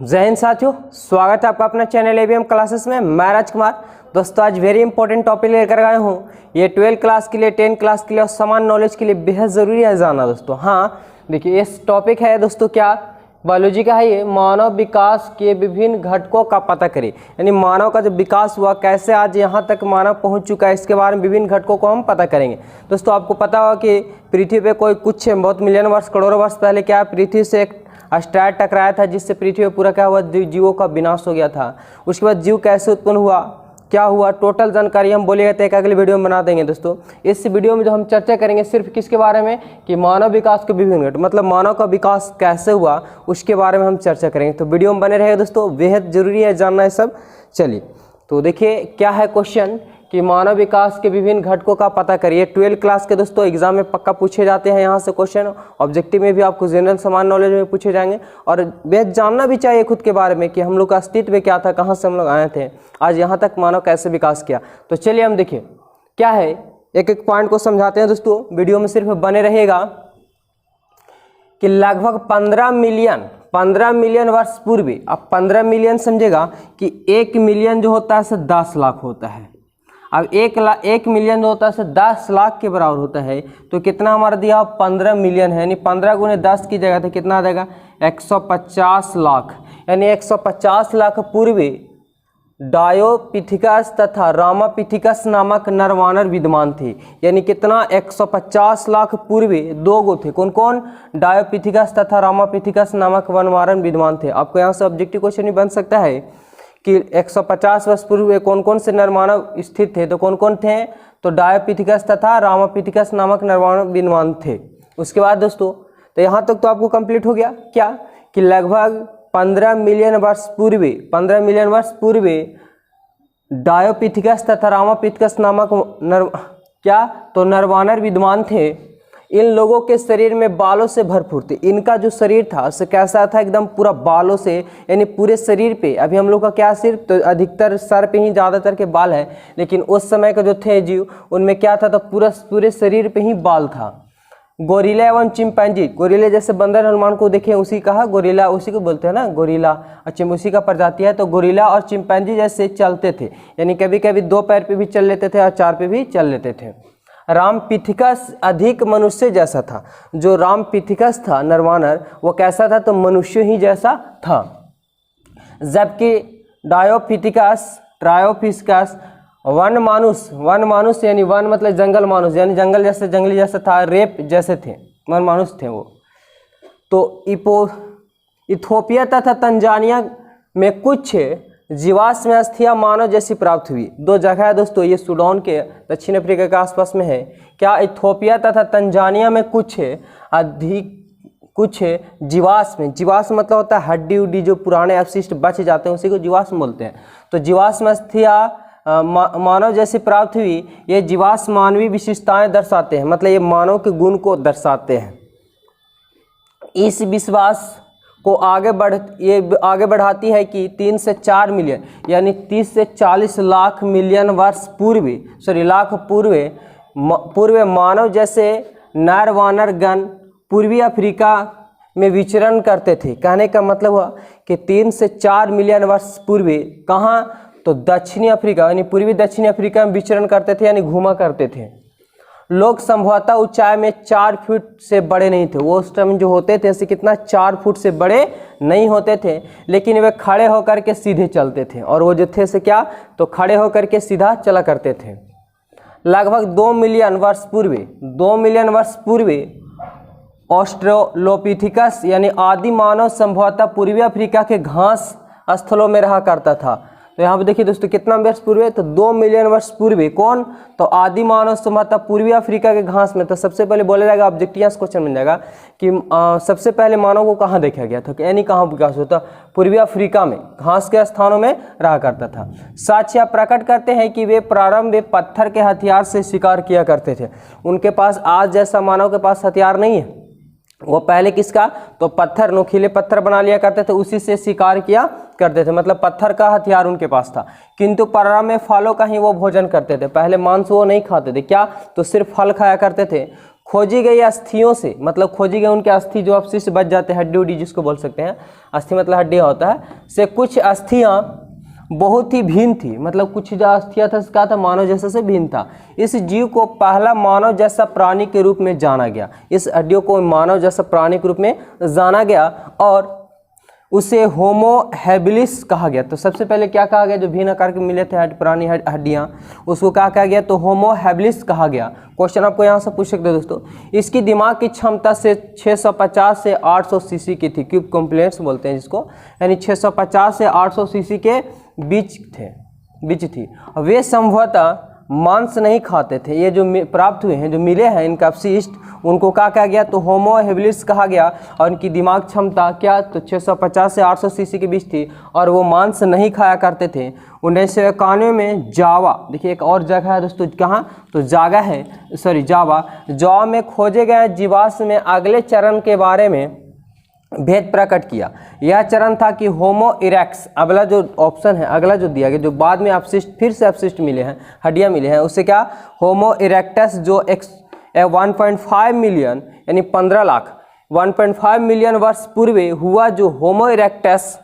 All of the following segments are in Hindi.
जय हिंद साथियों, स्वागत है आपका अपना चैनल एबीएम क्लासेस में। मैं राजकुमार। दोस्तों आज वेरी इंपॉर्टेंट टॉपिक लेकर आया हूँ। ये 12 क्लास के लिए, 10 क्लास के लिए और समान नॉलेज के लिए बेहद ज़रूरी है जानना दोस्तों। हाँ देखिए, इस टॉपिक है दोस्तों क्या, बायोलॉजी का है ये। मानव विकास के विभिन्न घटकों का पता करें, यानी मानव का जो विकास हुआ, कैसे आज यहाँ तक मानव पहुँच चुका है, इसके बारे में विभिन्न घटकों को हम पता करेंगे। दोस्तों आपको पता होगा कि पृथ्वी पे कोई कुछ बहुत मिलियन वर्ष, करोड़ों वर्ष पहले क्या पृथ्वी से एक एस्टेरॉयड टकराया था, जिससे पृथ्वी पर पूरा क्या हुआ, जीवों का विनाश हो गया था। उसके बाद जीव कैसे उत्पन्न हुआ, क्या हुआ, टोटल जानकारी हम बोलेंगे तो एक अगले वीडियो में बना देंगे दोस्तों। इस वीडियो में जो हम चर्चा करेंगे सिर्फ किसके बारे में, कि मानव विकास के विभिन्न घटक, मतलब मानव का विकास कैसे हुआ उसके बारे में हम चर्चा करेंगे। तो वीडियो में बने रहेगा दोस्तों, बेहद जरूरी है जानना है सब। चलिए तो देखिए क्या है क्वेश्चन, कि मानव विकास के विभिन्न घटकों का पता करिए। 12 क्लास के दोस्तों एग्जाम में पक्का पूछे जाते हैं यहाँ से क्वेश्चन। ऑब्जेक्टिव में भी आपको जनरल समान नॉलेज में पूछे जाएंगे, और बेहद जानना भी चाहिए खुद के बारे में कि हम लोग का अस्तित्व क्या था, कहाँ से हम लोग आए थे, आज यहाँ तक मानव कैसे विकास किया। तो चलिए हम देखिए क्या है, एक एक पॉइंट को समझाते हैं दोस्तों। वीडियो में सिर्फ बने रहेगा कि लगभग 15 मिलियन वर्ष पूर्व, अब 15 मिलियन समझेगा कि 1 मिलियन जो होता है से 10 लाख होता है। अब 1 मिलियन जो होता है 10 लाख के बराबर होता है। तो कितना हमारा दिया, 15 मिलियन है, यानी 15 गुने 10 की जगह तो कितना आ जाएगा, 150 लाख। यानी 150 लाख पूर्व डायोपिथिकस तथा रामापिथिकस नामक नरवानर विद्यमान थे। यानी कितना, 150 लाख पूर्व दो गो थे, कौन कौन, डायोपिथिकस तथा रामापिथिकस नामक वनवारन विद्यमान थे। आपको यहाँ से ऑब्जेक्टिव क्वेश्चन भी बन सकता है कि 150 वर्ष पूर्व कौन कौन से नरमानव स्थित थे। तो कौन कौन थे, तो डायोपिथिकस तथा रामापिथिकस नामक नरमानव विद्यमान थे। उसके बाद दोस्तों तो यहाँ तक तो आपको कंप्लीट हो गया क्या, कि लगभग 15 मिलियन वर्ष पूर्व डायोपिथिकस तथा रामापिथिकस नामक नरवानर विद्यमान थे। इन लोगों के शरीर में बालों से भरपूर थे। इनका जो शरीर था वो कैसा था, एकदम पूरा बालों से, यानी पूरे शरीर पे। अभी हम लोग का क्या, सिर्फ तो अधिकतर सर पे ही ज़्यादातर के बाल है, लेकिन उस समय का जो थे जीव, उनमें क्या था, तो पूरे शरीर पे ही बाल था। गोरिल्ला एवं चिंपैंजी, गोरिल्ला जैसे बंदर हनुमान को देखे उसी कहा गोरिल्ला, उसी को बोलते हैं ना गोरिल्ला, अच्छा उसी का प्रजाति है। तो गोरिल्ला और चिंपैंजी जैसे चलते थे, यानी कभी कभी 2 पैर पे भी चल लेते थे और 4 पे भी चल लेते थे। रामपिथिकस अधिक मनुष्य जैसा था। जो रामपिथिकस था नरवानर, वो कैसा था, तो मनुष्य ही जैसा था। जबकि ट्रायोपिथिकस वन मानुष यानी वन मतलब जंगल मानुष, यानी जंगली जैसा था, रेप जैसे थे, वन मानुष थे वो। तो इथोपिया तथा तंजानिया में कुछ जीवाश्म अस्थियां मानव जैसी प्राप्त हुई। 2 जगह है दोस्तों, ये सूडान के दक्षिण अफ्रीका के आसपास में है। क्या, इथोपिया तथा तंजानिया में कुछ जीवाश्म मतलब होता है हड्डी उड्डी, जो पुराने अवशिष्ट बच जाते हैं उसी को जीवाश्म बोलते हैं। तो जीवाश्म अस्थियां मानव जैसी प्राप्त हुई। ये जीवाश्म मानवीय विशेषताएं दर्शाते हैं, मतलब ये मानव के गुण को दर्शाते हैं। इस विश्वास को आगे बढ़ाती है कि 3 से 4 मिलियन, यानी 30 से 40 लाख मिलियन वर्ष पूर्व मानव जैसे नरवानर गण पूर्वी अफ्रीका में विचरण करते थे। कहने का मतलब हुआ कि 3 से 4 मिलियन वर्ष पूर्व कहाँ, तो दक्षिणी अफ्रीका, यानी पूर्वी दक्षिणी अफ्रीका में विचरण करते थे, यानी घूमा करते थे। लोग संभवतः ऊंचाई में 4 फुट से बड़े नहीं थे। वो उस टाइम जो होते थे ऐसे कितना, 4 फुट से बड़े नहीं होते थे, लेकिन वे खड़े होकर के सीधे चलते थे। और वो जो थे से क्या, तो खड़े होकर के सीधा चला करते थे। लगभग 2 मिलियन वर्ष पूर्व ऑस्ट्रेलोपिथिकस यानी आदि मानव संभवतः पूर्वी अफ्रीका के घास स्थलों में रहा करता था। तो यहाँ पे देखिए दोस्तों कितना वर्ष पूर्व है, तो 2 मिलियन वर्ष पूर्व कौन, तो आदि मानव संभवतः पूर्वी अफ्रीका के घास में। तो सबसे पहले बोला जाएगा, ऑब्जेक्टिव क्वेश्चन बन जाएगा कि सबसे पहले मानव को कहाँ देखा गया था, यानी कहाँ विकास होता, पूर्वी अफ्रीका में घास के स्थानों में रहा करता था। साक्ष्य प्रकट करते हैं कि वे प्रारंभ में पत्थर के हथियार से शिकार किया करते थे। उनके पास आज जैसा मानव के पास हथियार नहीं है, वो पहले किसका, तो पत्थर, नोखीले पत्थर बना लिया करते थे, उसी से शिकार किया करते थे, मतलब पत्थर का हथियार उनके पास था। किंतु प्रारंभ में फलों का ही वो भोजन करते थे। पहले मांस वो नहीं खाते थे, क्या, तो सिर्फ फल खाया करते थे। खोजी गई अस्थियों से, मतलब खोजी गई उनके अस्थि जो अवशिष्ट बच जाते हैं, हड्डी उड्डी जिसको बोल सकते हैं, अस्थि मतलब हड्डी होता है, से कुछ अस्थियां बहुत ही भिन्न थी, मतलब कुछ जो अस्थियां था क्या था, मानव जैसा से भिन्न था। इस जीव को पहला मानव जैसा प्राणी के रूप में जाना गया, इस हड्डियों को मानव जैसा प्राणी के रूप में जाना गया और उसे होमो हैबिलिस कहा गया। तो सबसे पहले क्या कहा गया, जो भिन्न आकार के मिले थे पुरानी हड्डियां, उसको क्या कहा गया, तो होमो हैबिलिस कहा गया। क्वेश्चन आपको यहाँ से पूछ सकते हैं दोस्तों। इसकी दिमाग की क्षमता से 650 से 800 सीसी की थी, क्यूब कॉम्प्लेक्स बोलते हैं जिसको, यानी 650 से 800 सीसी के बीच थी। वे संभवतः मांस नहीं खाते थे। ये जो प्राप्त हुए हैं, जो मिले हैं इनका अवशिष्ट, उनको क्या कहा गया, तो होमो हैबिलिस कहा गया। और इनकी दिमाग क्षमता क्या, तो 650 से 800 सीसी के बीच थी और वो मांस नहीं खाया करते थे। 1991 में जावा, देखिए एक और जगह है दोस्तों, कहाँ, तो जावा में खोजे गए जीवाश्म में अगले चरण के बारे में भेद प्रकट किया। यह चरण था कि होमो इरेक्टस, अगला जो ऑप्शन है, अगला जो दिया गया, जो बाद में अवशिष्ट, फिर से अवशिष्ट मिले हैं, हड्डियां मिले हैं, उससे क्या, होमो इरेक्टस जो 1.5 मिलियन यानी 15 लाख 1.5 मिलियन वर्ष पूर्व हुआ, जो होमो इरेक्टस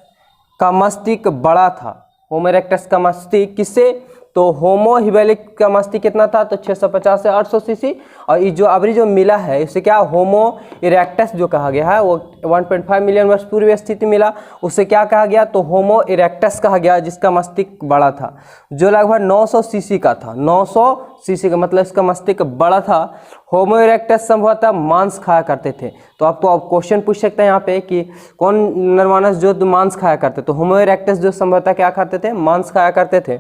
का मस्तिष्क बड़ा था। होमो इरेक्टस का मस्तिष्क किससे, तो होमो हिबेलिक का मस्तिष्क कितना था, तो 650 से 800 सीसी। और ये जो अभी जो मिला है इसे क्या, होमो इरेक्टस जो कहा गया है, वो 1.5 मिलियन वर्ष पूर्व स्थिति मिला, उसे क्या कहा गया, तो होमो इरेक्टस कहा गया, जिसका मस्तिष्क बड़ा था, जो लगभग 900 सीसी का था। 900 सीसी का मतलब इसका मस्तिष्क बड़ा था। होमो इरेक्टस संभवतः मांस खाया करते थे। तो आपको अब क्वेश्चन पूछ सकते हैं यहाँ पे कि कौन नरमानस जो मांस खाया करते, तो होमो इरेक्टस जो संभवतः क्या खाते थे, मांस खाया करते थे।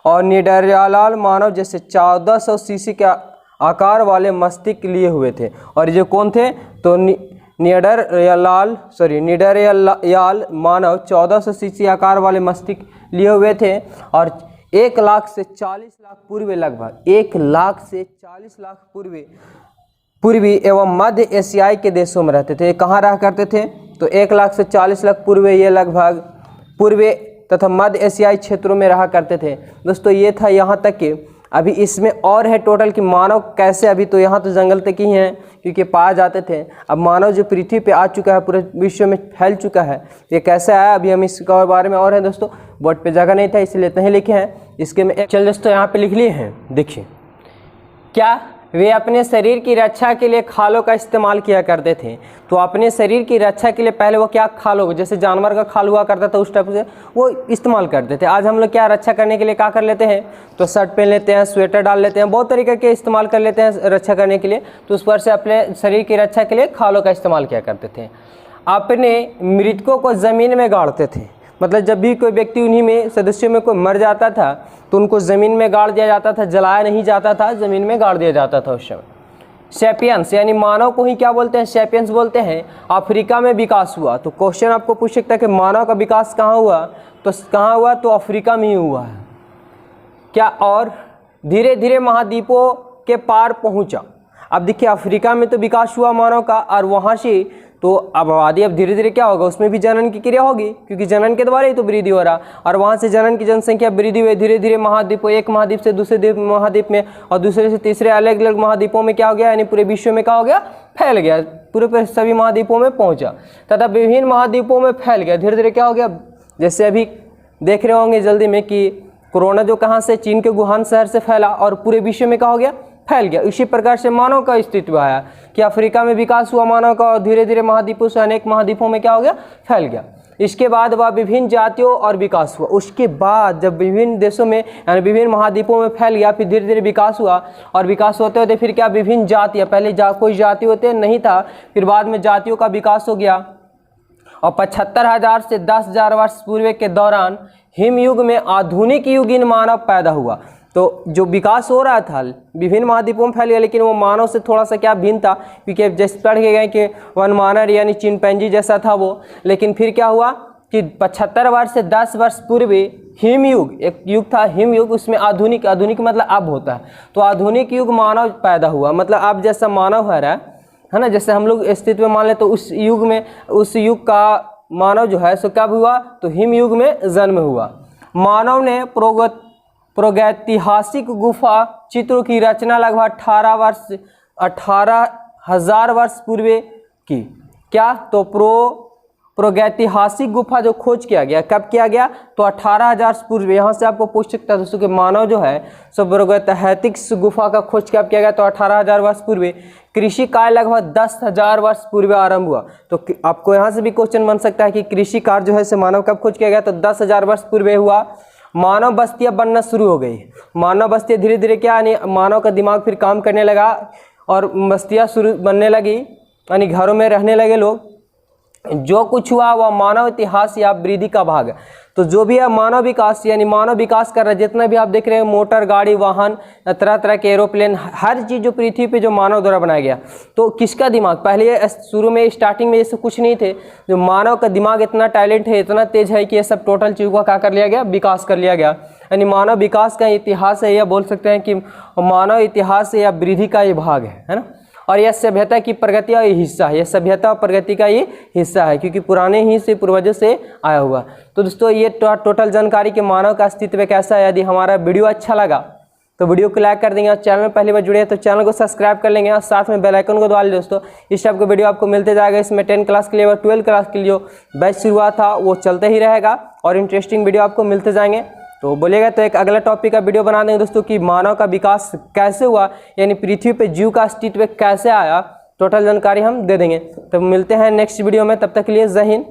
और निडरलाल मानव जैसे 1400 सीसी के आकार वाले मस्तिष्क लिए हुए थे। और ये कौन थे, तो निडरलाल मानव 1400 सीसी आकार वाले मस्तिष्क लिए हुए थे और 1 लाख से 40 लाख पूर्व, लगभग 1 लाख से 40 लाख पूर्वी एवं मध्य एशियाई के देशों में रहते थे। कहाँ रहा करते थे, तो 1 लाख से 40 लाख पूर्व ये लगभग पूर्वी तथा मध्य एशियाई क्षेत्रों में रहा करते थे। दोस्तों ये था यहाँ तक कि अभी इसमें और है टोटल कि मानव कैसे, अभी तो यहाँ तो जंगल तक ही हैं क्योंकि पाए जाते थे। अब मानव जो पृथ्वी पे आ चुका है, पूरे विश्व में फैल चुका है, ये कैसे आया, अभी हम इसका बारे में और है दोस्तों। बोर्ड पे जगह नहीं था इसलिए नहीं लिखे हैं, इसके में चल दोस्तों यहाँ पे लिख लिए हैं। देखिए क्या, वे अपने शरीर की रक्षा के लिए खालों का इस्तेमाल किया करते थे। तो अपने शरीर की रक्षा के लिए पहले वो क्या, खालों, जैसे जानवर का खाल हुआ करता था उस टाइप से वो इस्तेमाल करते थे। आज हम लोग क्या रक्षा करने के लिए क्या कर लेते हैं, तो शर्ट पहन लेते हैं, स्वेटर डाल लेते हैं, बहुत तरीके के इस्तेमाल कर लेते हैं रक्षा करने के लिए। तो उस पर से अपने शरीर की रक्षा के लिए खालों का इस्तेमाल किया करते थे। अपने मृतकों को ज़मीन में गाड़ते थे, मतलब जब भी कोई व्यक्ति उन्हीं में सदस्यों में कोई मर जाता था तो उनको ज़मीन में गाड़ दिया जाता था, जलाया नहीं जाता था, ज़मीन में गाड़ दिया जाता था उस समय। सैपियंस यानी मानव को ही क्या बोलते हैं, सैपियंस बोलते हैं। अफ्रीका में विकास हुआ। तो क्वेश्चन आपको पूछ सकता है कि मानव का विकास कहाँ हुआ, तो कहाँ हुआ, तो अफ्रीका में ही हुआ है क्या, और धीरे धीरे महाद्वीपों के पार पहुँचा। अब देखिए अफ्रीका में तो विकास हुआ मानव का, और वहाँ से तो अब आबादी अब धीरे धीरे क्या होगा, उसमें भी जनन की क्रिया होगी क्योंकि जनन के द्वारा ही तो वृद्धि हो रहा, और वहाँ से जनन की जनसंख्या वृद्धि हुई, धीरे धीरे महाद्वीपों, एक महाद्वीप से दूसरे महाद्वीप में और दूसरे से तीसरे अलग अलग महाद्वीपों में क्या हो गया, यानी पूरे विश्व में क्या हो गया, फैल गया, पूरे सभी महाद्वीपों में पहुँचा तथा विभिन्न महाद्वीपों में फैल गया। धीरे धीरे क्या हो गया, जैसे अभी देख रहे होंगे जल्दी में कि कोरोना जो कहाँ से, चीन के वुहान शहर से फैला और पूरे विश्व में क्या हो गया, फैल गया। इसी प्रकार से मानव का अस्तित्व आया कि अफ्रीका में विकास हुआ मानव का और धीरे धीरे महाद्वीपों से अनेक महाद्वीपों में क्या हो गया, फैल गया। इसके बाद वह विभिन्न जातियों और विकास हुआ। उसके बाद जब विभिन्न देशों में यानी विभिन्न महाद्वीपों में फैल गया, फिर धीरे धीरे विकास हुआ और विकास होते होते फिर क्या, विभिन्न जातियाँ, पहले कोई जाति होते नहीं था, फिर बाद में जातियों का विकास हो गया। और 75,000 से 10,000 वर्ष पूर्व के दौरान हिमयुग में आधुनिक युगीन मानव पैदा हुआ। तो जो विकास हो रहा था विभिन्न महाद्वीपों में फैल गया, लेकिन वो मानव से थोड़ा सा क्या भिन्न था, क्योंकि जैसे पढ़ के गए कि वनमानव यानी चिंपैंजी जैसा था वो। लेकिन फिर क्या हुआ कि 75 वर्ष से 10 वर्ष पूर्व हिमयुग, एक युग था हिमयुग, उसमें आधुनिक, आधुनिक मतलब अब होता है, तो आधुनिक युग मानव पैदा हुआ। मतलब अब जैसा मानव है ना, जैसे हम लोग अस्तित्व मान ले, तो उस युग में, उस युग का मानव जो है सो कब हुआ, तो हिमयुग में जन्म हुआ। मानव ने प्रागैतिहासिक गुफा चित्रों की रचना लगभग 18 18,000 वर्ष पूर्व की। क्या? तो प्रागैतिहासिक गुफा जो खोज किया गया, कब किया गया? तो 18,000 पूर्व। यहाँ से आपको पूछ सकता है दोस्तों कि मानव जो है सब प्रागैतिहासिक गुफा का खोज कब किया गया? तो 18,000 वर्ष पूर्व। कृषि कार्य लगभग 10,000 वर्ष पूर्व आरंभ हुआ। तो आपको यहाँ से भी क्वेश्चन बन सकता है कि कृषि कार्य जो है से मानव कब खोज किया गया? तो 10,000 वर्ष पूर्व हुआ। मानव बस्तियां बनना शुरू हो गई। मानव बस्तियां धीरे धीरे क्या, यानी मानव का दिमाग फिर काम करने लगा और बस्तियां शुरू बनने लगी, यानी घरों में रहने लगे लोग। जो कुछ हुआ वह मानव इतिहास या वृद्धि का भाग है। तो जो भी है मानव विकास, यानी मानव विकास कर रहा है। जितना भी आप देख रहे हैं मोटर गाड़ी वाहन तरह तरह के एरोप्लेन, हर चीज़ जो पृथ्वी पे जो मानव द्वारा बनाया गया। तो किसका दिमाग? पहले शुरू में स्टार्टिंग में ये सब कुछ नहीं थे। जो मानव का दिमाग इतना टैलेंट है, इतना तेज है कि ये सब टोटल चीज़ों का क्या कर लिया गया? विकास कर लिया गया। यानी मानव विकास का इतिहास है, यह बोल सकते हैं कि मानव इतिहास या वृद्धि का ये भाग है ना। और यह सभ्यता की प्रगति का ये हिस्सा है। यह सभ्यता और प्रगति का ये हिस्सा है, क्योंकि पुराने ही से पूर्वजों से आया हुआ। तो दोस्तों ये टोटल जानकारी के मानव का अस्तित्व कैसा है। यदि हमारा वीडियो अच्छा लगा तो वीडियो को लाइक कर देंगे, और चैनल में पहली बार जुड़े हैं तो चैनल को सब्सक्राइब कर लेंगे, और साथ में बेल आइकन को दबा लें दोस्तों। इस टाइप का वीडियो आपको मिलते जाएगा। इसमें 10 क्लास के लिए और 12 क्लास के लिए जो बैच शुरू हुआ था वो चलते ही रहेगा, और इंटरेस्टिंग वीडियो आपको मिलते जाएंगे। तो बोलिएगा तो एक अगला टॉपिक का वीडियो बना देंगे दोस्तों कि मानव का विकास कैसे हुआ, यानी पृथ्वी पे जीव का अस्तित्व कैसे आया। टोटल जानकारी हम दे देंगे। तो मिलते हैं नेक्स्ट वीडियो में, तब तक के लिए जय हिंद।